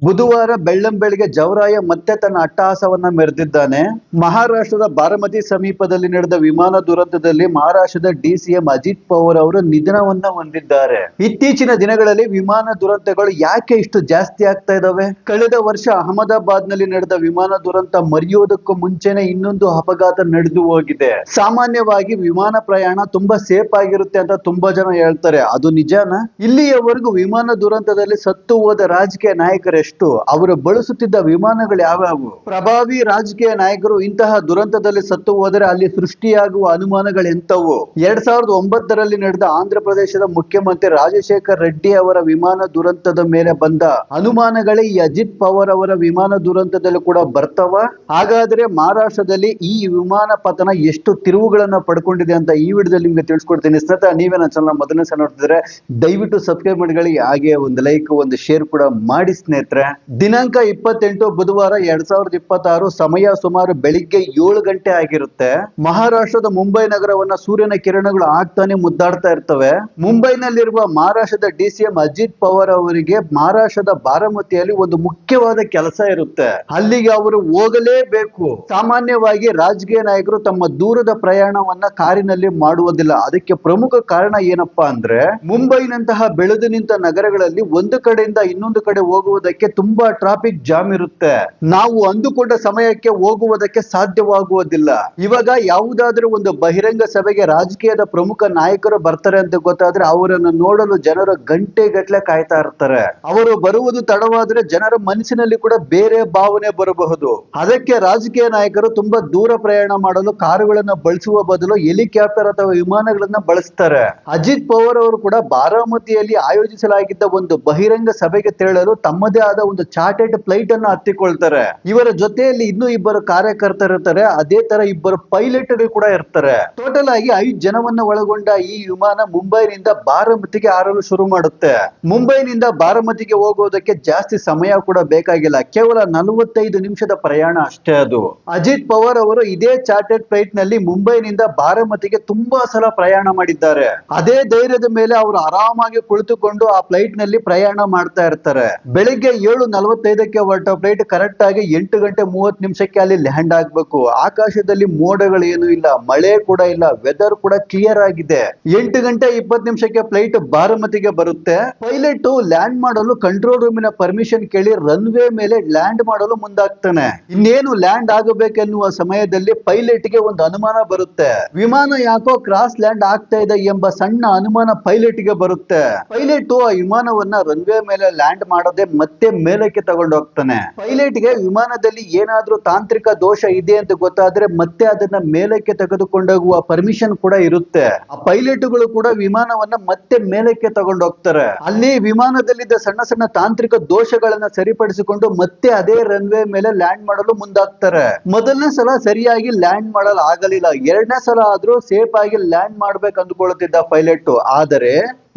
ಬುಧವಾರ ಬೆಳ್ಳಂಬೆಳಗ್ಗೆ ಜವರಾಯ ಮತ್ತೆ ತನ್ನ ಅಟ್ಟಹಾಸವನ್ನ ಮೆರೆದಿದ್ದಾನೆ. ಮಹಾರಾಷ್ಟ್ರದ ಬಾರಾಮತಿ ಸಮೀಪದಲ್ಲಿ ನಡೆದ ವಿಮಾನ ದುರಂತದಲ್ಲಿ ಮಹಾರಾಷ್ಟ್ರದ ಡಿಸಿಎಂ ಅಜಿತ್ ಪವಾರ್ ಅವರು ನಿಧನವನ್ನ ಹೊಂದಿದ್ದಾರೆ. ಇತ್ತೀಚಿನ ದಿನಗಳಲ್ಲಿ ವಿಮಾನ ದುರಂತಗಳು ಯಾಕೆ ಇಷ್ಟು ಜಾಸ್ತಿ ಆಗ್ತಾ ಇದಾವೆ? ಕಳೆದ ವರ್ಷ ಅಹಮದಾಬಾದ್ ನಲ್ಲಿ ನಡೆದ ವಿಮಾನ ದುರಂತ ಮರೆಯೋದಕ್ಕೂ ಮುಂಚೆನೆ ಇನ್ನೊಂದು ಅಪಘಾತ ನಡೆದು ಹೋಗಿದೆ. ಸಾಮಾನ್ಯವಾಗಿ ವಿಮಾನ ಪ್ರಯಾಣ ತುಂಬಾ ಸೇಫ್ ಆಗಿರುತ್ತೆ ಅಂತ ತುಂಬಾ ಜನ ಹೇಳ್ತಾರೆ. ಅದು ನಿಜಾನ? ಇಲ್ಲಿಯವರೆಗೂ ವಿಮಾನ ದುರಂತದಲ್ಲಿ ಸತ್ತು ಹೋದ ರಾಜಕೀಯ ನಾಯಕರೆಷ್ಟು? ಅವರು ಬಳಸುತ್ತಿದ್ದ ವಿಮಾನಗಳು ಯಾವ್ಯಾವು? ಪ್ರಭಾವಿ ರಾಜಕೀಯ ನಾಯಕರು ಇಂತಹ ದುರಂತದಲ್ಲಿ ಸತ್ತು ಹೋದರೆ ಅಲ್ಲಿ ಸೃಷ್ಟಿಯಾಗುವ ಅನುಮಾನಗಳು ಎಂತವು? 2009ರಲ್ಲಿ ನಡೆದ ಆಂಧ್ರ ಪ್ರದೇಶದ ಮುಖ್ಯಮಂತ್ರಿ ರಾಜಶೇಖರ್ ರೆಡ್ಡಿ ಅವರ ವಿಮಾನ ದುರಂತದ ಮೇಲೆ ಬಂದ ಅನುಮಾನಗಳೇ ಈ ಅಜಿತ್ ಪವಾರ್ ಅವರ ವಿಮಾನ ದುರಂತದಲ್ಲೂ ಕೂಡ ಬರ್ತವ? ಹಾಗಾದ್ರೆ ಮಹಾರಾಷ್ಟ್ರದಲ್ಲಿ ಈ ವಿಮಾನ ಪತನ ಎಷ್ಟು ತಿರುವುಗಳನ್ನ ಪಡ್ಕೊಂಡಿದೆ ಅಂತ ಈ ವಿಡಿಯೋದಲ್ಲಿ ನಿಮ್ಗೆ ತಿಳಿಸ್ಕೊಡ್ತೀನಿ. ಸ್ನೇಹಿತರೆ, ನೀವೇ ನನ್ನ ಚಾನಲ್ ಮೊದಲನೇ ಸಲ ನೋಡ್ತಿದ್ರೆ ದಯವಿಟ್ಟು ಸಬ್ಸ್ಕ್ರೈಬ್ ಮಾಡಿ, ಹಾಗೆ ಒಂದು ಲೈಕ್ ಒಂದು ಶೇರ್ ಕೂಡ ಮಾಡಿ. ಸ್ನೇಹಿತರೆ, ದಿನಾಂಕ 28 ಬುಧವಾರ 2026, ಸಮಯ ಸುಮಾರು ಬೆಳಿಗ್ಗೆ 7 ಗಂಟೆ ಆಗಿರುತ್ತೆ. ಮಹಾರಾಷ್ಟ್ರದ ಮುಂಬೈ ನಗರವನ್ನ ಸೂರ್ಯನ ಕಿರಣಗಳು ಆಗ್ತಾನೆ ಮುದ್ದಾಡ್ತಾ ಇರ್ತವೆ. ಮುಂಬೈನಲ್ಲಿರುವ ಮಹಾರಾಷ್ಟ್ರದ ಡಿಸಿಎಂ ಅಜಿತ್ ಪವಾರ್ ಅವರಿಗೆ ಮಹಾರಾಷ್ಟ್ರದ ಬಾರಾಮತಿಯಲ್ಲಿ ಒಂದು ಮುಖ್ಯವಾದ ಕೆಲಸ ಇರುತ್ತೆ. ಅಲ್ಲಿಗೆ ಅವರು ಹೋಗಲೇಬೇಕು. ಸಾಮಾನ್ಯವಾಗಿ ರಾಜಕೀಯ ನಾಯಕರು ತಮ್ಮ ದೂರದ ಪ್ರಯಾಣವನ್ನ ಕಾರಿನಲ್ಲಿ ಮಾಡುವುದಿಲ್ಲ. ಅದಕ್ಕೆ ಪ್ರಮುಖ ಕಾರಣ ಏನಪ್ಪಾ ಅಂದ್ರೆ, ಮುಂಬೈನಂತಹ ಬೆಳೆದು ನಿಂತ ನಗರಗಳಲ್ಲಿ ಒಂದು ಕಡೆಯಿಂದ ಇನ್ನೊಂದು ಕಡೆ ಹೋಗುವುದಕ್ಕೆ ತುಂಬಾ ಟ್ರಾಫಿಕ್ ಜಾಮ್ ಇರುತ್ತೆ. ನಾವು ಅಂದುಕೊಂಡ ಸಮಯಕ್ಕೆ ಹೋಗುವುದಕ್ಕೆ ಸಾಧ್ಯವಾಗುವುದಿಲ್ಲ. ಇವಾಗ ಯಾವುದಾದ್ರೂ ಒಂದು ಬಹಿರಂಗ ಸಭೆಗೆ ರಾಜಕೀಯದ ಪ್ರಮುಖ ನಾಯಕರು ಬರ್ತಾರೆ ಅಂತ ಗೊತ್ತಾದ್ರೆ ಅವರನ್ನು ನೋಡಲು ಜನರು ಗಂಟೆ ಗಟ್ಟಲೆ ಕಾಯ್ತಾ ಇರ್ತಾರೆ. ಅವರು ಬರುವುದು ತಡವಾದ್ರೆ ಜನರ ಮನಸ್ಸಿನಲ್ಲಿ ಕೂಡ ಬೇರೆ ಭಾವನೆ ಬರಬಹುದು. ಅದಕ್ಕೆ ರಾಜಕೀಯ ನಾಯಕರು ತುಂಬಾ ದೂರ ಪ್ರಯಾಣ ಮಾಡಲು ಕಾರುಗಳನ್ನು ಬಳಸುವ ಬದಲು ಹೆಲಿಕಾಪ್ಟರ್ ಅಥವಾ ವಿಮಾನಗಳನ್ನ ಬಳಸ್ತಾರೆ. ಅಜಿತ್ ಪವಾರ್ ಅವರು ಕೂಡ ಬಾರಾಮತಿಯಲ್ಲಿ ಆಯೋಜಿಸಲಾಗಿದ್ದ ಒಂದು ಬಹಿರಂಗ ಸಭೆಗೆ ತೆರಳಲು ತಮ್ಮದೇ ಆದ ಒಂದು ಚಾರ್ಟೆಡ್ ಫ್ಲೈಟ್ ಅನ್ನು ಹತ್ತಿಕೊಳ್ತಾರೆ. ಇವರ ಜೊತೆಯಲ್ಲಿ ಇನ್ನೂ ಇಬ್ಬರು ಕಾರ್ಯಕರ್ತರು ಇರ್ತಾರೆ. ಅದೇ ತರ ಇಬ್ಬರು ಪೈಲಟ್ ಕೂಡ ಇರ್ತಾರೆ. ಟೋಟಲ್ ಆಗಿ 5 ಜನವನ್ನ ಒಳಗೊಂಡ ಈ ವಿಮಾನ ಮುಂಬೈನಿಂದ ಬಾರಾಮತಿಗೆ ಹಾರಲು ಶುರು ಮಾಡುತ್ತೆ. ಮುಂಬೈನಿಂದ ಬಾರಾಮತಿಗೆ ಹೋಗೋದಕ್ಕೆ ಜಾಸ್ತಿ ಸಮಯ ಕೂಡ ಬೇಕಾಗಿಲ್ಲ. ಕೇವಲ 45 ನಿಮಿಷದ ಪ್ರಯಾಣ ಅಷ್ಟೇ ಅದು. ಅಜಿತ್ ಪವಾರ್ ಅವರು ಇದೇ ಚಾರ್ಟೆಡ್ ಫ್ಲೈಟ್ ನಲ್ಲಿ ಮುಂಬೈನಿಂದ ಬಾರಾಮತಿಗೆ ತುಂಬಾ ಸಲ ಪ್ರಯಾಣ ಮಾಡಿದ್ದಾರೆ. ಅದೇ ಧೈರ್ಯದ ಮೇಲೆ ಅವರು ಆರಾಮಾಗಿ ಕುಳಿತುಕೊಂಡು ಆ ಫ್ಲೈಟ್ ನಲ್ಲಿ ಪ್ರಯಾಣ ಮಾಡ್ತಾ ಇರ್ತಾರೆ. ಬೆಳಿಗ್ಗೆ 7:45ಕ್ಕೆ ಹೊರಟ ಫ್ಲೈಟ್ ಕರೆಕ್ಟ್ ಆಗಿ 8 ಗಂಟೆ 30 ನಿಮಿಷಕ್ಕೆ ಅಲ್ಲಿ ಲ್ಯಾಂಡ್ ಆಗ್ಬೇಕು. ಆಕಾಶದಲ್ಲಿ ಮೋಡಗಳು ಏನು ಇಲ್ಲ, ಮಳೆ ಕೂಡ ಇಲ್ಲ, ವೆದರ್ ಕೂಡ ಕ್ಲಿಯರ್ ಆಗಿದೆ. 8 ಗಂಟೆ 20 ನಿಮಿಷಕ್ಕೆ ಫ್ಲೈಟ್ ಬಾರಾಮತಿಗೆ ಬರುತ್ತೆ. ಪೈಲಟ್ ಲ್ಯಾಂಡ್ ಮಾಡಲು ಕಂಟ್ರೋಲ್ ರೂಮಿನ ಪರ್ಮಿಷನ್ ಕೇಳಿ ರನ್ವೇ ಮೇಲೆ ಲ್ಯಾಂಡ್ ಮಾಡಲು ಮುಂದಾಗ್ತಾನೆ. ಇನ್ನೇನು ಲ್ಯಾಂಡ್ ಆಗಬೇಕೆನ್ನುವ ಸಮಯದಲ್ಲಿ ಪೈಲಟ್ ಗೆ ಒಂದು ಅನುಮಾನ ಬರುತ್ತೆ. ವಿಮಾನ ಯಾಕೋ ಕ್ರಾಸ್ ಲ್ಯಾಂಡ್ ಆಗ್ತಾ ಇದೆ ಎಂಬ ಸಣ್ಣ ಅನುಮಾನ ಪೈಲಟ್ ಗೆ ಬರುತ್ತೆ. ಪೈಲಟ್ ಆ ವಿಮಾನವನ್ನ ರನ್ವೇ ಮೇಲೆ ಲ್ಯಾಂಡ್ ಮಾಡದೆ ಮತ್ತೆ ಮೇಲಕ್ಕೆ ತಗೊಂಡು ಹೋಗ್ತಾನೆ. ಪೈಲಟ್ ಗೆ ವಿಮಾನದಲ್ಲಿ ಏನಾದ್ರೂ ತಾಂತ್ರಿಕ ದೋಷ ಇದೆ ಅಂತ ಗೊತ್ತಾದ್ರೆ ಮತ್ತೆ ಅದನ್ನ ಮೇಲಕ್ಕೆ ತೆಗೆದುಕೊಂಡೋಗುವ ಪರ್ಮಿಷನ್ ಕೂಡ ಇರುತ್ತೆ. ಆ ಪೈಲಟ್ಗಳು ಕೂಡ ವಿಮಾನವನ್ನ ಮತ್ತೆ ಮೇಲಕ್ಕೆ ತಗೊಂಡು ಹೋಗ್ತಾರೆ. ಅಲ್ಲಿ ವಿಮಾನದಲ್ಲಿದ್ದ ಸಣ್ಣ ಸಣ್ಣ ತಾಂತ್ರಿಕ ದೋಷಗಳನ್ನ ಸರಿಪಡಿಸಿಕೊಂಡು ಮತ್ತೆ ಅದೇ ರನ್ವೇ ಮೇಲೆ ಲ್ಯಾಂಡ್ ಮಾಡಲು ಮುಂದಾಗ್ತಾರೆ. ಮೊದಲನೇ ಸಲ ಸರಿಯಾಗಿ ಲ್ಯಾಂಡ್ ಮಾಡಲು ಆಗಲಿಲ್ಲ. 2ನೇ ಸಲ ಆದ್ರೂ ಸೇಫ್ ಆಗಿ ಲ್ಯಾಂಡ್ ಮಾಡ್ಬೇಕು ಅಂದುಕೊಳ್ಳುತ್ತಿದ್ದ ಪೈಲಟ್. ಆದರೆ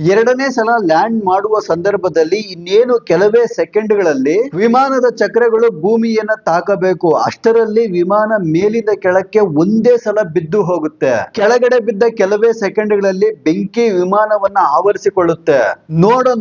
2ನೇ ಸಲ ಲ್ಯಾಂಡ್ ಮಾಡುವ ಸಂದರ್ಭದಲ್ಲಿ ಇನ್ನೇನು ಕೆಲವೇ ಸೆಕೆಂಡ್ಗಳಲ್ಲಿ ವಿಮಾನದ ಚಕ್ರಗಳು ಭೂಮಿಯನ್ನ ತಾಕಬೇಕು. ಅಷ್ಟರಲ್ಲಿ ವಿಮಾನ ಮೇಲಿಂದ ಕೆಳಕ್ಕೆ ಒಂದೇ ಸಲ ಬಿದ್ದು ಹೋಗುತ್ತೆ. ಕೆಳಗಡೆ ಬಿದ್ದ ಕೆಲವೇ ಸೆಕೆಂಡ್ಗಳಲ್ಲಿ ಬೆಂಕಿ ವಿಮಾನವನ್ನ ಆವರಿಸಿಕೊಳ್ಳುತ್ತೆ.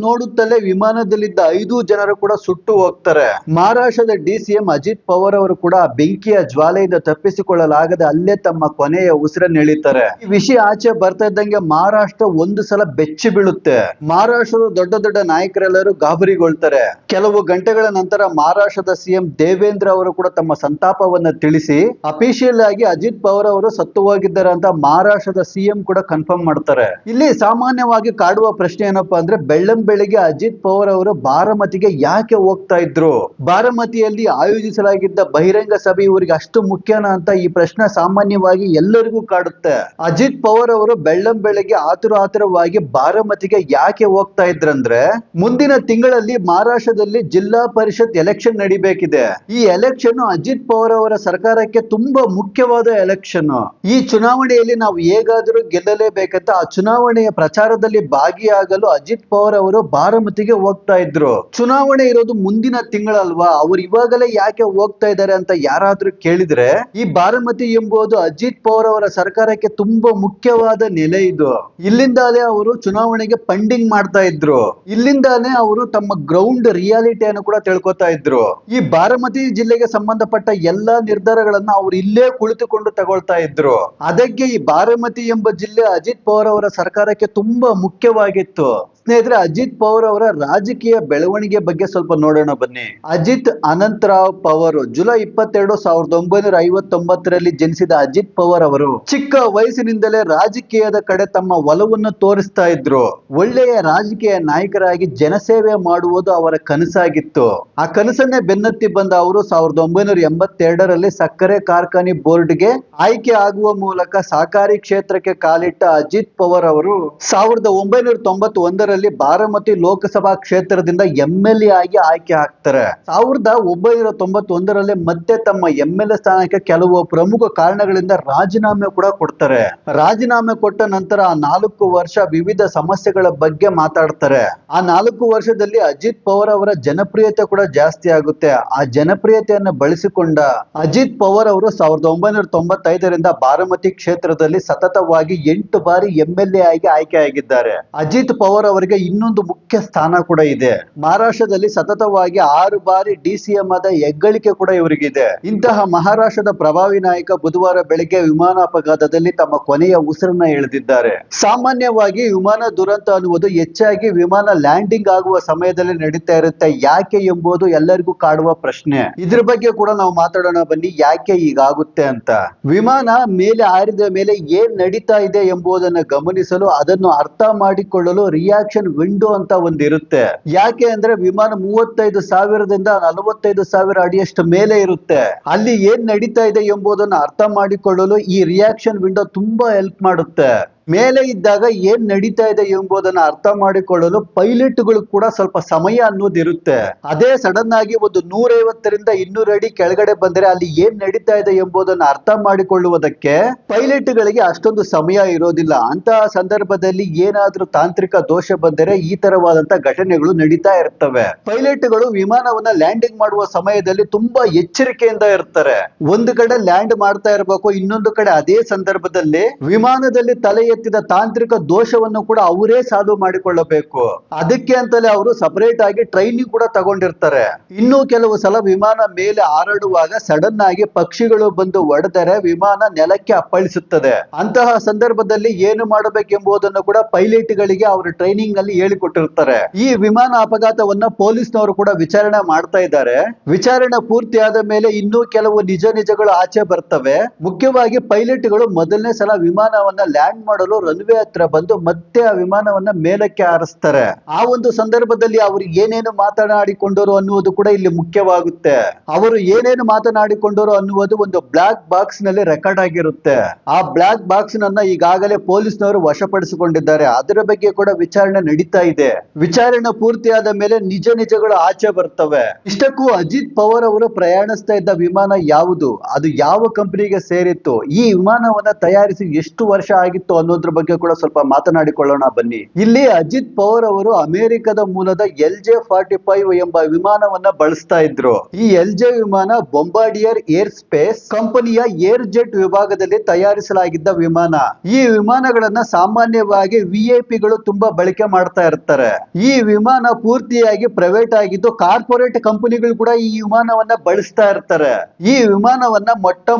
ನೋಡುತ್ತಲೇ ವಿಮಾನದಲ್ಲಿದ್ದ 5 ಜನರು ಕೂಡ ಸುಟ್ಟು ಹೋಗ್ತಾರೆ. ಮಹಾರಾಷ್ಟ್ರದ ಡಿಸಿಎಂ ಅಜಿತ್ ಪವಾರ್ ಅವರು ಕೂಡ ಬೆಂಕಿಯ ಜ್ವಾಲೆಯಿಂದ ತಪ್ಪಿಸಿಕೊಳ್ಳಲಾಗದೆ ಅಲ್ಲೇ ತಮ್ಮ ಕೊನೆಯ ಉಸಿರನ್ನು ಎಳಿತಾರೆ. ಈ ವಿಷಯ ಆಚೆ ಬರ್ತಾ ಇದ್ದಂಗೆ ಮಹಾರಾಷ್ಟ್ರ ಒಂದು ಸಲ ಬೆಚ್ಚಿ ಬೀಳುತ್ತೆ. ಮಹಾರಾಷ್ಟ್ರದ ದೊಡ್ಡ ದೊಡ್ಡ ನಾಯಕರೆಲ್ಲರೂ ಗಾಬರಿಗೊಳ್ತಾರೆ. ಕೆಲವು ಗಂಟೆಗಳ ನಂತರ ಮಹಾರಾಷ್ಟ್ರದ ಸಿಎಂ ದೇವೇಂದ್ರ ಅವರು ಕೂಡ ತಮ್ಮ ಸಂತಾಪವನ್ನ ತಿಳಿಸಿ ಅಫಿಷಿಯಲ್ ಆಗಿ ಅಜಿತ್ ಪವಾರ್ ಅವರು ಸತ್ತು ಹೋಗಿದ್ದಾರೆ ಅಂತ ಮಹಾರಾಷ್ಟ್ರದ ಸಿಎಂ ಕೂಡ ಕನ್ಫರ್ಮ್ ಮಾಡ್ತಾರೆ. ಇಲ್ಲಿ ಸಾಮಾನ್ಯವಾಗಿ ಕಾಡುವ ಪ್ರಶ್ನೆ ಏನಪ್ಪಾ ಅಂದ್ರೆ, ಬೆಳ್ಳಂಬೆಳಿಗ್ಗೆ ಅಜಿತ್ ಪವಾರ್ ಅವರು ಬಾರಾಮತಿಗೆ ಯಾಕೆ ಹೋಗ್ತಾ ಇದ್ರು? ಬಾರಾಮತಿಯಲ್ಲಿ ಆಯೋಜಿಸಲಾಗಿದ್ದ ಬಹಿರಂಗ ಸಭೆ ಇವರಿಗೆ ಅಷ್ಟು ಮುಖ್ಯನಾ ಅಂತ ಈ ಪ್ರಶ್ನೆ ಸಾಮಾನ್ಯವಾಗಿ ಎಲ್ಲರಿಗೂ ಕಾಡುತ್ತೆ. ಅಜಿತ್ ಪವಾರ್ ಅವರು ಬೆಳ್ಳಂಬೆಳಿಗ್ಗೆ ಆತುರವಾಗಿ ಬಾರಾಮತಿಗೆ ಯಾಕೆ ಹೋಗ್ತಾ ಇದ್ರಂದ್ರೆ, ಮುಂದಿನ ತಿಂಗಳಲ್ಲಿ ಮಹಾರಾಷ್ಟ್ರದಲ್ಲಿ ಜಿಲ್ಲಾ ಪರಿಷತ್ ಎಲೆಕ್ಷನ್ ನಡಿಬೇಕಿದೆ. ಈ ಎಲೆಕ್ಷನ್ ಅಜಿತ್ ಪವಾರ್ ಅವರ ಸರ್ಕಾರಕ್ಕೆ ತುಂಬಾ ಮುಖ್ಯವಾದ ಎಲೆಕ್ಷನ್. ಈ ಚುನಾವಣೆಯಲ್ಲಿ ನಾವು ಹೇಗಾದರೂ ಗೆಲ್ಲಲೇಬೇಕಂತ ಆ ಚುನಾವಣೆಯ ಪ್ರಚಾರದಲ್ಲಿ ಭಾಗಿಯಾಗಲು ಅಜಿತ್ ಪವಾರ್ ಅವರು ಬಾರಾಮತಿಗೆ ಹೋಗ್ತಾ ಇದ್ರು. ಚುನಾವಣೆ ಇರೋದು ಮುಂದಿನ ತಿಂಗಳಲ್ವಾ, ಅವ್ರು ಇವಾಗಲೇ ಯಾಕೆ ಹೋಗ್ತಾ ಇದ್ದಾರೆ ಅಂತ ಯಾರಾದ್ರೂ ಕೇಳಿದ್ರೆ, ಈ ಬಾರಾಮತಿ ಎಂಬುದು ಅಜಿತ್ ಪವಾರ್ ಅವರ ಸರ್ಕಾರಕ್ಕೆ ತುಂಬಾ ಮುಖ್ಯವಾದ ನೆಲೆ. ಇದು ಇಲ್ಲಿಂದಲೇ ಅವರು ಚುನಾವಣೆ ಉಡಾವಣೆಗೆ ಫಂಡಿಂಗ್ ಮಾಡ್ತಾ ಇದ್ರು. ಇಲ್ಲಿಂದಾನೇ ಅವರು ತಮ್ಮ ಗ್ರೌಂಡ್ ರಿಯಾಲಿಟಿಯನ್ನು ಕೂಡ ತಿಳ್ಕೊತಾ ಇದ್ರು. ಈ ಬಾರಾಮತಿ ಜಿಲ್ಲೆಗೆ ಸಂಬಂಧಪಟ್ಟ ಎಲ್ಲಾ ನಿರ್ಧಾರಗಳನ್ನ ಅವರು ಇಲ್ಲೇ ಕುಳಿತುಕೊಂಡು ತಗೊಳ್ತಾ ಇದ್ರು. ಅದಕ್ಕೆ ಈ ಬಾರಾಮತಿ ಎಂಬ ಜಿಲ್ಲೆ ಅಜಿತ್ ಪವಾರ್ ಅವರ ಸರ್ಕಾರಕ್ಕೆ ತುಂಬಾ ಮುಖ್ಯವಾಗಿತ್ತು. ಸ್ನೇಹಿತರೆ, ಅಜಿತ್ ಪವಾರ್ ಅವರ ರಾಜಕೀಯ ಬೆಳವಣಿಗೆ ಬಗ್ಗೆ ಸ್ವಲ್ಪ ನೋಡೋಣ ಬನ್ನಿ. ಅಜಿತ್ ಅನಂತರಾವ್ ಪವಾರ್ ಜುಲೈ 22, 1959ರಲ್ಲಿ ಜನಿಸಿದ ಅಜಿತ್ ಪವಾರ್ ಅವರು ಚಿಕ್ಕ ವಯಸ್ಸಿನಿಂದಲೇ ರಾಜಕೀಯದ ಕಡೆ ತಮ್ಮ ಒಲವನ್ನು ತೋರಿಸ್ತಾ ಇದ್ರು. ಒಳ್ಳೆಯ ರಾಜಕೀಯ ನಾಯಕರಾಗಿ ಜನಸೇವೆ ಮಾಡುವುದು ಅವರ ಕನಸಾಗಿತ್ತು. ಆ ಕನಸನ್ನೇ ಬೆನ್ನತ್ತಿ ಬಂದ ಅವರು 1982ರಲ್ಲಿ ಸಕ್ಕರೆ ಕಾರ್ಖಾನೆ ಬೋರ್ಡ್ಗೆ ಆಯ್ಕೆ ಆಗುವ ಮೂಲಕ ಸಹಕಾರಿ ಕ್ಷೇತ್ರಕ್ಕೆ ಕಾಲಿಟ್ಟ ಅಜಿತ್ ಪವಾರ್ ಅವರು 1991ರಲ್ಲಿ ಬಾರಾಮತಿ ಲೋಕಸಭಾ ಕ್ಷೇತ್ರದಿಂದ MLA ಆಗಿ ಆಯ್ಕೆ ಆಗ್ತಾರೆ. 1991ರಲ್ಲಿ ಮತ್ತೆ ತಮ್ಮ MLA ಸ್ಥಾನಕ್ಕೆ ಕೆಲವು ಪ್ರಮುಖ ಕಾರಣಗಳಿಂದ ರಾಜೀನಾಮೆ ಕೂಡ ಕೊಡ್ತಾರೆ. ರಾಜೀನಾಮೆ ಕೊಟ್ಟ ನಂತರ ಆ 4 ವರ್ಷ ವಿವಿಧ ಸಮಸ್ಯೆಗಳ ಬಗ್ಗೆ ಮಾತಾಡ್ತಾರೆ. ಆ 4 ವರ್ಷದಲ್ಲಿ ಅಜಿತ್ ಪವಾರ್ ಅವರ ಜನಪ್ರಿಯತೆ ಕೂಡ ಜಾಸ್ತಿ ಆಗುತ್ತೆ. ಆ ಜನಪ್ರಿಯತೆಯನ್ನು ಬಳಸಿಕೊಂಡ ಅಜಿತ್ ಪವಾರ್ ಅವರು 1995ರಿಂದ ಬಾರಾಮತಿ ಕ್ಷೇತ್ರದಲ್ಲಿ ಸತತವಾಗಿ 8 ಬಾರಿ MLA ಆಗಿ ಆಯ್ಕೆಯಾಗಿದ್ದಾರೆ. ಅಜಿತ್ ಪವಾರ್ ಅವರಿಗೆ ಇನ್ನೊಂದು ಮುಖ್ಯ ಸ್ಥಾನ ಕೂಡ ಇದೆ. ಮಹಾರಾಷ್ಟ್ರದಲ್ಲಿ ಸತತವಾಗಿ 6 ಬಾರಿ DCM ಆದ ಹೆಗ್ಗಳಿಕೆ ಕೂಡ ಇವರಿಗಿದೆ. ಇಂತಹ ಮಹಾರಾಷ್ಟ್ರದ ಪ್ರಭಾವಿ ನಾಯಕ ಬುಧವಾರ ಬೆಳಗ್ಗೆ ವಿಮಾನ ಅಪಘಾತದಲ್ಲಿ ತಮ್ಮ ಕೊನೆಯ ಉಸಿರನ್ನ ಎಳೆದಿದ್ದಾರೆ. ಸಾಮಾನ್ಯವಾಗಿ ವಿಮಾನ ದುರಂತ ಅನ್ನುವುದು ಹೆಚ್ಚಾಗಿ ವಿಮಾನ ಲ್ಯಾಂಡಿಂಗ್ ಆಗುವ ಸಮಯದಲ್ಲಿ ನಡೀತಾ ಇರುತ್ತೆ. ಯಾಕೆ ಎಂಬುದು ಎಲ್ಲರಿಗೂ ಕಾಡುವ ಪ್ರಶ್ನೆ. ಇದ್ರ ಬಗ್ಗೆ ಕೂಡ ನಾವು ಮಾತಾಡೋಣ ಬನ್ನಿ, ಯಾಕೆ ಹೀಗಾಗುತ್ತೆ ಅಂತ. ವಿಮಾನ ಮೇಲೆ ಹಾರಿದ ಮೇಲೆ ಏನ್ ನಡೀತಾ ಇದೆ ಎಂಬುದನ್ನು ಗಮನಿಸಲು, ಅದನ್ನು ಅರ್ಥ ಮಾಡಿಕೊಳ್ಳಲು ರಿಯಾಕ್ಷನ್ ವಿಂಡೋ ಅಂತ ಒಂದಿರುತ್ತೆ. ಯಾಕೆ ಅಂದ್ರೆ ವಿಮಾನ 35,000ದಿಂದ 45,000 ಅಡಿಯಷ್ಟು ಮೇಲೆ ಇರುತ್ತೆ. ಅಲ್ಲಿ ಏನ್ ನಡೀತಾ ಇದೆ ಎಂಬುದನ್ನು ಅರ್ಥ ಮಾಡಿಕೊಳ್ಳಲು ಈ ರಿಯಾಕ್ಷನ್ ವಿಂಡೋ ತುಂಬಾ ಹೆಲ್ಪ್ ಮಾಡುತ್ತೆ. ಮೇಲೆ ಇದ್ದಾಗ ಏನ್ ನಡೀತಾ ಇದೆ ಎಂಬುದನ್ನು ಅರ್ಥ ಮಾಡಿಕೊಳ್ಳಲು ಪೈಲಟ್ಗಳು ಕೂಡ ಸ್ವಲ್ಪ ಸಮಯ ಅನ್ನೋದಿರುತ್ತೆ. ಅದೇ ಸಡನ್ ಆಗಿ ಒಂದು 150ರಿಂದ 200 ಅಡಿ ಕೆಳಗಡೆ ಬಂದರೆ ಅಲ್ಲಿ ಏನ್ ನಡೀತಾ ಇದೆ ಎಂಬುದನ್ನು ಅರ್ಥ ಮಾಡಿಕೊಳ್ಳುವುದಕ್ಕೆ ಪೈಲಟ್ಗಳಿಗೆ ಅಷ್ಟೊಂದು ಸಮಯ ಇರೋದಿಲ್ಲ. ಅಂತಹ ಸಂದರ್ಭದಲ್ಲಿ ಏನಾದ್ರೂ ತಾಂತ್ರಿಕ ದೋಷ ಬಂದರೆ ಈ ತರವಾದಂತ ಘಟನೆಗಳು ನಡೀತಾ ಇರ್ತವೆ. ಪೈಲಟ್ಗಳು ವಿಮಾನವನ್ನ ಲ್ಯಾಂಡಿಂಗ್ ಮಾಡುವ ಸಮಯದಲ್ಲಿ ತುಂಬಾ ಎಚ್ಚರಿಕೆಯಿಂದ ಇರ್ತಾರೆ. ಒಂದು ಕಡೆ ಲ್ಯಾಂಡ್ ಮಾಡ್ತಾ ಇರಬೇಕು, ಇನ್ನೊಂದು ಕಡೆ ಅದೇ ಸಂದರ್ಭದಲ್ಲಿ ವಿಮಾನದಲ್ಲಿ ತಲೆ ಎತ್ತಿದ ತಾಂತ್ರಿಕ ದೋಷವನ್ನು ಕೂಡ ಅವರೇ ಸಾಲ್ವ್ ಮಾಡಿಕೊಳ್ಳಬೇಕು. ಅದಕ್ಕೆ ಅಂತಲೇ ಅವರು ಸಪರೇಟ್ ಆಗಿ ಟ್ರೈನಿಂಗ್ ಕೂಡ ತಗೊಂಡಿರ್ತಾರೆ. ಇನ್ನು ಕೆಲವು ಸಲ ವಿಮಾನ ಮೇಲೆ ಹಾರಾಡುವಾಗ ಸಡನ್ ಆಗಿ ಪಕ್ಷಿಗಳು ಬಂದು ಒಡೆದರೆ ವಿಮಾನ ನೆಲಕ್ಕೆ ಅಪ್ಪಳಿಸುತ್ತದೆ. ಅಂತಹ ಸಂದರ್ಭದಲ್ಲಿ ಏನು ಮಾಡಬೇಕೆಂಬುದನ್ನು ಕೂಡ ಪೈಲಟ್ಗಳಿಗೆ ಅವರು ಟ್ರೈನಿಂಗ್ ನಲ್ಲಿ ಹೇಳಿಕೊಟ್ಟಿರ್ತಾರೆ. ಈ ವಿಮಾನ ಅಪಘಾತವನ್ನ ಪೊಲೀಸ್ನವರು ಕೂಡ ವಿಚಾರಣೆ ಮಾಡ್ತಾ ಇದ್ದಾರೆ. ವಿಚಾರಣೆ ಪೂರ್ತಿ ಆದ ಮೇಲೆ ಇನ್ನೂ ಕೆಲವು ನಿಜಗಳು ಆಚೆ ಬರ್ತವೆ. ಮುಖ್ಯವಾಗಿ ಪೈಲಟ್ಗಳು ಮೊದಲನೇ ಸಲ ವಿಮಾನವನ್ನ ಲ್ಯಾಂಡ್ ಮಾಡಲು ರನ್ವೇ ಹತ್ರ ಬಂದು ಮತ್ತೆ ಆ ವಿಮಾನವನ್ನ ಮೇಲಕ್ಕೆ ಹಾರಿಸ್ತಾರೆ. ಆ ಒಂದು ಸಂದರ್ಭದಲ್ಲಿ ಅವರು ಏನೇನು ಮಾತನಾಡಿಕೊಂಡರು ಅನ್ನುವುದು ಕೂಡ ಇಲ್ಲಿ ಮುಖ್ಯವಾಗುತ್ತೆ. ಅವರು ಏನೇನು ಮಾತನಾಡಿಕೊಂಡರು ಅನ್ನುವುದು ಒಂದು ಬ್ಲಾಕ್ ಬಾಕ್ಸ್ ನಲ್ಲಿ ರೆಕಾರ್ಡ್ ಆಗಿರುತ್ತೆ. ಆ ಬ್ಲಾಕ್ ಬಾಕ್ಸ್ ನನ್ನ ಈಗಾಗಲೇ ಪೊಲೀಸ್ನವರು ವಶಪಡಿಸಿಕೊಂಡಿದ್ದಾರೆ. ಅದರ ಬಗ್ಗೆ ಕೂಡ ವಿಚಾರಣೆ ನಡೀತಾ ಇದೆ. ವಿಚಾರಣೆ ಪೂರ್ತಿಯಾದ ಮೇಲೆ ನಿಜಗಳು ಆಚೆ ಬರ್ತವೆ. ಇಷ್ಟಕ್ಕೂ ಅಜಿತ್ ಪವಾರ್ ಅವರು ಪ್ರಯಾಣಿಸ್ತಾ ಇದ್ದ ವಿಮಾನ ಯಾವುದು, ಅದು ಯಾವ ಕಂಪನಿಗೆ ಸೇರಿತ್ತು, ಈ ವಿಮಾನವನ್ನ ತಯಾರಿಸಿ ಎಷ್ಟು ವರ್ಷ ಆಗಿತ್ತು ಅನ್ನೋದ್ರ ಬಗ್ಗೆ ಕೂಡ ಸ್ವಲ್ಪ ಮಾತನಾಡಿಕೊಳ್ಳೋಣ ಬನ್ನಿ. ಇಲ್ಲಿ ಅಜಿತ್ ಪವಾರ್ ಅವರು ಅಮೆರಿಕದ ಮೂಲದ LJ-45 ಎಂಬ ವಿಮಾನವನ್ನ ಬಳಸ್ತಾ ಇದ್ರು. ಈ LJ ವಿಮಾನ ಬೊಂಬಾರ್ಡಿಯರ್ ಏರ್ ಸ್ಪೇಸ್ ಕಂಪನಿಯ ಏರ್ ಜೆಟ್ ವಿಭಾಗದಲ್ಲಿ ತಯಾರಿಸಲಾಗಿದ್ದ ವಿಮಾನ. ಈ ವಿಮಾನಗಳನ್ನ ಸಾಮಾನ್ಯವಾಗಿ VIP-ಗಳು ತುಂಬಾ ಬಳಕೆ ಮಾಡ್ತಾ ಇರ್ತಾರೆ. ಈ ವಿಮಾನ ಪೂರ್ತಿಯಾಗಿ ಪ್ರೈವೇಟ್ ಆಗಿದ್ದು ಕಾರ್ಪೊರೇಟ್ ಕಂಪನಿಗಳು ಕೂಡ ಈ ವಿಮಾನವನ್ನ ಬಳಸ್ತಾ ಇರ್ತಾರೆ. ಈ ವಿಮಾನವನ್ನ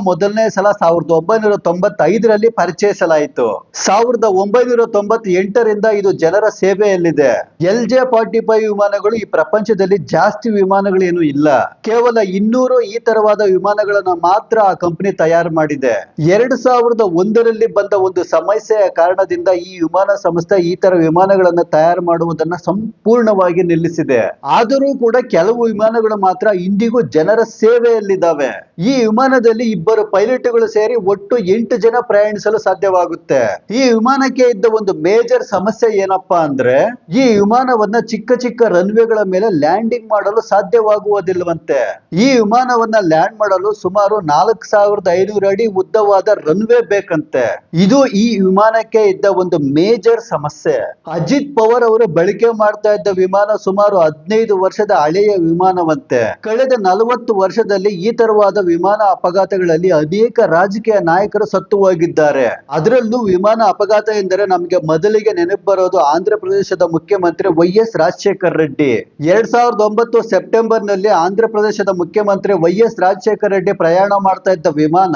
ಮೊದಲನೇ ಸಲ 1995ರಲ್ಲಿ ಪರಿಚಯಿಸಲಾಯಿತು. 1998ರಿಂದ ಇದು ಜನರ ಸೇವೆಯಲ್ಲಿದೆ. LJ-45 ವಿಮಾನಗಳು ಈ ಪ್ರಪಂಚದಲ್ಲಿ ಜಾಸ್ತಿ ವಿಮಾನಗಳೇನು ಇಲ್ಲ. ಕೇವಲ 200 ಈ ತರವಾದ ವಿಮಾನಗಳನ್ನ ಮಾತ್ರ ಆ ಕಂಪನಿ ತಯಾರು ಮಾಡಿದೆ. 2001ರಲ್ಲಿ ಬಂದ ಒಂದು ಸಮಸ್ಯೆಯ ಕಾರಣದಿಂದ ಈ ವಿಮಾನ ಸಂಸ್ಥೆ ಈ ತರ ವಿಮಾನಗಳನ್ನ ತಯಾರು ಮಾಡುವುದನ್ನ ಸಂಪೂರ್ಣವಾಗಿ ನಿಲ್ಲಿಸಿದೆ. ಆದರೂ ಕೂಡ ಕೆಲವು ವಿಮಾನಗಳು ಮಾತ್ರ ಇಂದಿಗೂ ಜನರ ಸೇವೆಯಲ್ಲಿದ್ದಾವೆ. ಈ ವಿಮಾನದಲ್ಲಿ 2 ಪೈಲಟ್ಗಳು ಸೇರಿ ಒಟ್ಟು 8 ಜನ ಪ್ರಯಾಣಿಸಲು ಸಾಧ್ಯವಾಗುತ್ತೆ. ಈ ವಿಮಾನಕ್ಕೆ ಇದ್ದ ಒಂದು ಮೇಜರ್ ಸಮಸ್ಯೆ ಏನಪ್ಪಾ ಅಂದ್ರೆ, ಈ ವಿಮಾನವನ್ನ ಚಿಕ್ಕ ರನ್ವೇಗಳ ಮೇಲೆ ಲ್ಯಾಂಡಿಂಗ್ ಮಾಡಲು ಸಾಧ್ಯವಾಗುವುದಿಲ್ಲವಂತೆ. ಈ ವಿಮಾನವನ್ನ ಲ್ಯಾಂಡ್ ಮಾಡಲು ಸುಮಾರು 4500 ಅಡಿ ಉದ್ದವಾದ ರನ್ವೇ ಬೇಕಂತೆ. ಇದು ಈ ವಿಮಾನಕ್ಕೆ ಇದ್ದ ಒಂದು ಮೇಜರ್ ಸಮಸ್ಯೆ. ಅಜಿತ್ ಪವಾರ್ ಅವರು ಬಳಕೆ ಮಾಡ್ತಾ ಇದ್ದ ವಿಮಾನ ಸುಮಾರು 15 ವರ್ಷದ ಹಳೆಯ ವಿಮಾನವಂತೆ. ಕಳೆದ 40 ವರ್ಷದಲ್ಲಿ ಈ ತರವಾದ ವಿಮಾನ ಅಪಘಾತಗಳಲ್ಲಿ ಅನೇಕ ರಾಜಕೀಯ ನಾಯಕರು ಸತ್ತು ಹೋಗಿದ್ದಾರೆ. ಅದರಲ್ಲೂ ವಿಮಾನ ವಿಮಾನ ಅಪಘಾತ ಎಂದರೆ ನಮಗೆ ಮೊದಲಿಗೆ ನೆನಪು ಬರೋದು ಆಂಧ್ರ ಪ್ರದೇಶದ ಮುಖ್ಯಮಂತ್ರಿ YS ರಾಜಶೇಖರ್ ರೆಡ್ಡಿ. 2009 ಸೆಪ್ಟೆಂಬರ್ ನಲ್ಲಿ ಆಂಧ್ರ ಪ್ರದೇಶದ ಮುಖ್ಯಮಂತ್ರಿ YS ರಾಜಶೇಖರ್ ರೆಡ್ಡಿ ಪ್ರಯಾಣ ಮಾಡ್ತಾ ಇದ್ದ ವಿಮಾನ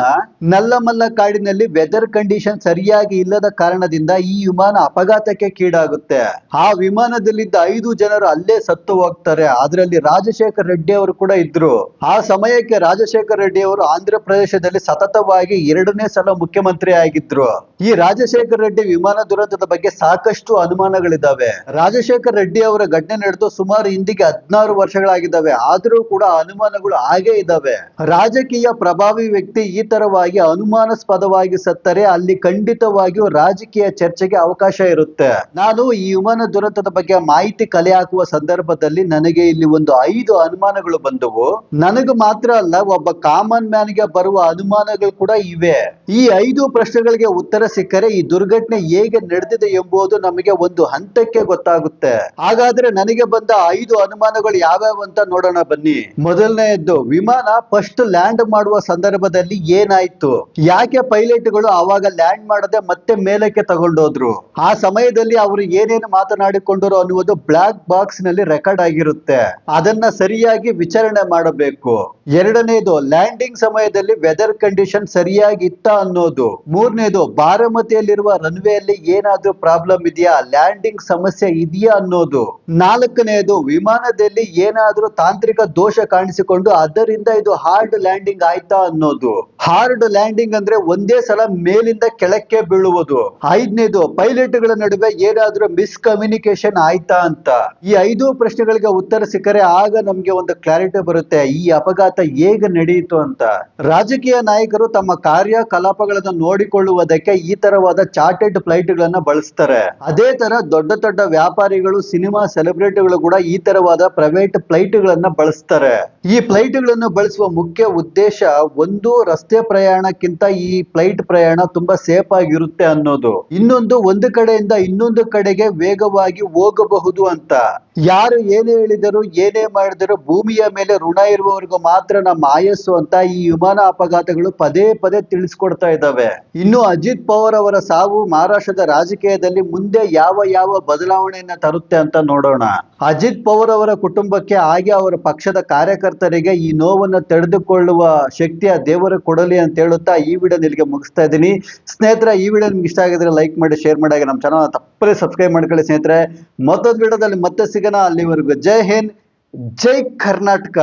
ನಲ್ಲಮಲ್ಲ ಕಾಡಿನಲ್ಲಿ ವೆದರ್ ಕಂಡೀಷನ್ ಸರಿಯಾಗಿ ಇಲ್ಲದ ಕಾರಣದಿಂದ ಈ ವಿಮಾನ ಅಪಘಾತಕ್ಕೆ ಆ ವಿಮಾನದಲ್ಲಿದ್ದ 5 ಜನರು ಅಲ್ಲೇ ಸತ್ತು ಹೋಗ್ತಾರೆ. ಅದರಲ್ಲಿ ರಾಜಶೇಖರ್ ರೆಡ್ಡಿ ಅವರು ಕೂಡ ಇದ್ರು. ಆ ಸಮಯಕ್ಕೆ ರಾಜಶೇಖರ್ ರೆಡ್ಡಿ ಅವರು ಆಂಧ್ರ ಪ್ರದೇಶದಲ್ಲಿ ಸತತವಾಗಿ 2ನೇ ಸಲ ಮುಖ್ಯಮಂತ್ರಿ ಆಗಿದ್ರು. ಈ ರಾಜಶೇಖರ್ ರೆಡ್ಡಿ ವಿಮಾನ ದುರಂತದ ಬಗ್ಗೆ ಸಾಕಷ್ಟು ಅನುಮಾನಗಳಿದ್ದಾವೆ. ರಾಜಶೇಖರ್ ರೆಡ್ಡಿ ಅವರ ಘಟನೆ ನಡೆದು ಸುಮಾರು ಇಂದಿಗೆ 16 ವರ್ಷಗಳಾಗಿದ್ದಾವೆ. ಆದರೂ ಕೂಡ ಅನುಮಾನಗಳು ಹಾಗೇ ಇದ್ದಾವೆ. ರಾಜಕೀಯ ಪ್ರಭಾವಿ ವ್ಯಕ್ತಿ ಈ ತರವಾಗಿ ಅನುಮಾನಾಸ್ಪದವಾಗಿ ಸತ್ತರೆ ಅಲ್ಲಿ ಖಂಡಿತವಾಗಿಯೂ ರಾಜಕೀಯ ಚರ್ಚೆಗೆ ಅವಕಾಶ ಇರುತ್ತೆ. ನಾನು ಈ ವಿಮಾನ ದುರಂತದ ಬಗ್ಗೆ ಮಾಹಿತಿ ಕಲೆ ಹಾಕುವ ಸಂದರ್ಭದಲ್ಲಿ ನನಗೆ ಇಲ್ಲಿ ಒಂದು 5 ಅನುಮಾನಗಳು ಬಂದವು. ನನಗೆ ಮಾತ್ರ ಅಲ್ಲ, ಒಬ್ಬ ಕಾಮನ್ ಮ್ಯಾನ್ ಗೆ ಬರುವ ಅನುಮಾನಗಳು ಕೂಡ ಇವೆ. ಈ 5 ಪ್ರಶ್ನೆಗಳಿಗೆ ಉತ್ತರ ಸಿಕ್ಕರೆ ಈ ದುರ್ಘಟನೆ ಹೇಗೆ ನಡೆದಿದೆ ಎಂಬುದು ನಮಗೆ ಒಂದು ಹಂತಕ್ಕೆ ಗೊತ್ತಾಗುತ್ತೆ. ಹಾಗಾದ್ರೆ ನನಗೆ ಬಂದ 5 ಅನುಮಾನಗಳು ಯಾವ್ಯಾವ ಅಂತ ನೋಡೋಣ ಬನ್ನಿ. ಮೊದಲನೆಯದ್ದು, ವಿಮಾನ ಫಸ್ಟ್ ಲ್ಯಾಂಡ್ ಮಾಡುವ ಸಂದರ್ಭದಲ್ಲಿ ಏನಾಯ್ತು? ಯಾಕೆ ಪೈಲಟ್ಗಳು ಆವಾಗ ಲ್ಯಾಂಡ್ ಮಾಡದೆ ಮತ್ತೆ ಮೇಲಕ್ಕೆ ತಗೊಂಡೋದ್ರು? ಆ ಸಮಯದಲ್ಲಿ ಅವರು ಏನೇನು ಮಾತನಾಡಿಕೊಂಡರು ಅನ್ನುವುದು ಬ್ಲಾಕ್ ಬಾಕ್ಸ್ ನಲ್ಲಿ ರೆಕಾರ್ಡ್ ಆಗಿರುತ್ತೆ. ಅದನ್ನ ಸರಿಯಾಗಿ ವಿಚಾರಣೆ ಮಾಡಬೇಕು. ಎರಡನೇದು, ಲ್ಯಾಂಡಿಂಗ್ ಸಮಯದಲ್ಲಿ ವೆದರ್ ಕಂಡೀಷನ್ ಸರಿಯಾಗಿ ಇತ್ತ ಅನ್ನೋದು. ಮೂರನೇದು, ಬಾರಾಮತಿಯಲ್ಲಿರುವ ರನ್ವೇಯಲ್ಲಿ ಏನಾದ್ರೂ ಪ್ರಾಬ್ಲಮ್ ಇದೆಯಾ, ಲ್ಯಾಂಡಿಂಗ್ ಸಮಸ್ಯೆ ಇದೆಯಾ ಅನ್ನೋದು. ನಾಲ್ಕನೇದು, ವಿಮಾನದಲ್ಲಿ ಏನಾದ್ರೂ ತಾಂತ್ರಿಕ ದೋಷ ಕಾಣಿಸಿಕೊಂಡು ಅದರಿಂದ ಇದು ಹಾರ್ಡ್ ಲ್ಯಾಂಡಿಂಗ್ ಆಯ್ತಾ ಅನ್ನೋದು. ಹಾರ್ಡ್ ಲ್ಯಾಂಡಿಂಗ್ ಅಂದ್ರೆ ಒಂದೇ ಸಲ ಮೇಲಿಂದ ಕೆಳಕ್ಕೆ ಬೀಳುವುದು. ಐದನೇದು, ಪೈಲಟ್ಗಳ ನಡುವೆ ಏನಾದ್ರೂ ಮಿಸ್ಕಮ್ಯುನಿಕೇಶನ್ ಆಯ್ತಾ ಅಂತ. ಈ 5 ಪ್ರಶ್ನೆಗಳಿಗೆ ಉತ್ತರ ಸಿಕ್ಕರೆ ಆಗ ನಮ್ಗೆ ಒಂದು ಕ್ಲಾರಿಟಿ ಬರುತ್ತೆ, ಈ ಅಪಘಾತ ಹೇಗೆ ನಡೆಯಿತು ಅಂತ. ರಾಜಕೀಯ ನಾಯಕರು ತಮ್ಮ ಕಾರ್ಯಕಲಾಪಗಳನ್ನು ನೋಡಿಕೊಳ್ಳುವುದಕ್ಕೆ ಈ ತರವಾದ ಚಾರ್ಟೆಡ್ ಫ್ಲೈಟ್ ಗಳನ್ನ ಬಳಸ್ತಾರೆ. ಅದೇ ತರ ದೊಡ್ಡ ದೊಡ್ಡ ವ್ಯಾಪಾರಿಗಳು, ಸಿನಿಮಾ ಸೆಲೆಬ್ರಿಟಿಗಳು ಕೂಡ ಈ ತರವಾದ ಪ್ರೈವೇಟ್ ಫ್ಲೈಟ್ ಗಳನ್ನ ಬಳಸ್ತಾರೆ. ಈ ಫ್ಲೈಟ್ ಗಳನ್ನು ಬಳಸುವ ಮುಖ್ಯ ಉದ್ದೇಶ ಒಂದು, ರಸ್ತೆ ಪ್ರಯಾಣಕ್ಕಿಂತ ಈ ಫ್ಲೈಟ್ ಪ್ರಯಾಣ ತುಂಬಾ ಸೇಫ್ ಆಗಿರುತ್ತೆ ಅನ್ನೋದು. ಇನ್ನೊಂದು, ಒಂದು ಕಡೆಯಿಂದ ಇನ್ನೊಂದು ಕಡೆಗೆ ವೇಗವಾಗಿ ಹೋಗಬಹುದು ಅಂತ. ಯಾರು ಏನೇ ಹೇಳಿದರು, ಏನೇ ಮಾಡಿದರು, ಭೂಮಿಯ ಮೇಲೆ ಋಣ ಇರುವವರೆಗೂ ಮಾತ್ರ ನಮ್ಮ ಆಯಸ್ಸು ಅಂತ ಈ ವಿಮಾನ ಅಪಘಾತಗಳು ಪದೇ ಪದೇ ತಿಳಿಸ್ಕೊಡ್ತಾ ಇದ್ದಾವೆ. ಇನ್ನು ಅಜಿತ್ ಪವಾರ್ ಅವರ ಸಾವು ಮಹಾರಾಷ್ಟ್ರದ ರಾಜಕೀಯದಲ್ಲಿ ಮುಂದೆ ಯಾವ ಯಾವ ಬದಲಾವಣೆಯನ್ನ ತರುತ್ತೆ ಅಂತ ನೋಡೋಣ. ಅಜಿತ್ ಪವಾರ್ ಅವರ ಕುಟುಂಬಕ್ಕೆ ಹಾಗೆ ಅವರ ಪಕ್ಷದ ಕಾರ್ಯಕರ್ತರಿಗೆ ಈ ನೋವನ್ನು ತಡೆದುಕೊಳ್ಳುವ ಶಕ್ತಿಯ ದೇವರು ಕೊಡಲಿ ಅಂತ ಹೇಳುತ್ತಾ ಈ ವಿಡಿಯೋ ಇಲ್ಲಿಗೆ ಮುಗಿಸ್ತಾ ಇದ್ದೀನಿ. ಸ್ನೇಹಿತರೆ, ಈ ವಿಡಿಯೋ ನಿಮ್ಗೆ ಇಷ್ಟ ಆಗಿದ್ರೆ ಲೈಕ್ ಮಾಡಿ, ಶೇರ್ ಮಾಡಿ, ನಮ್ಮ ಚಾನಲ್ ತಪ್ಪದೇ ಸಬ್ಸ್ಕ್ರೈಬ್ ಮಾಡ್ಕೊಳ್ಳಿ ಸ್ನೇಹಿತರೆ. ಮತ್ತೊಂದು ವಿಡಿಯೋದಲ್ಲಿ ಮತ್ತೆ ಸಿಗೋಣ. ಅಲ್ಲಿವರೆಗೂ ಜೈ ಹಿಂದ್, ಜೈ ಕರ್ನಾಟಕ.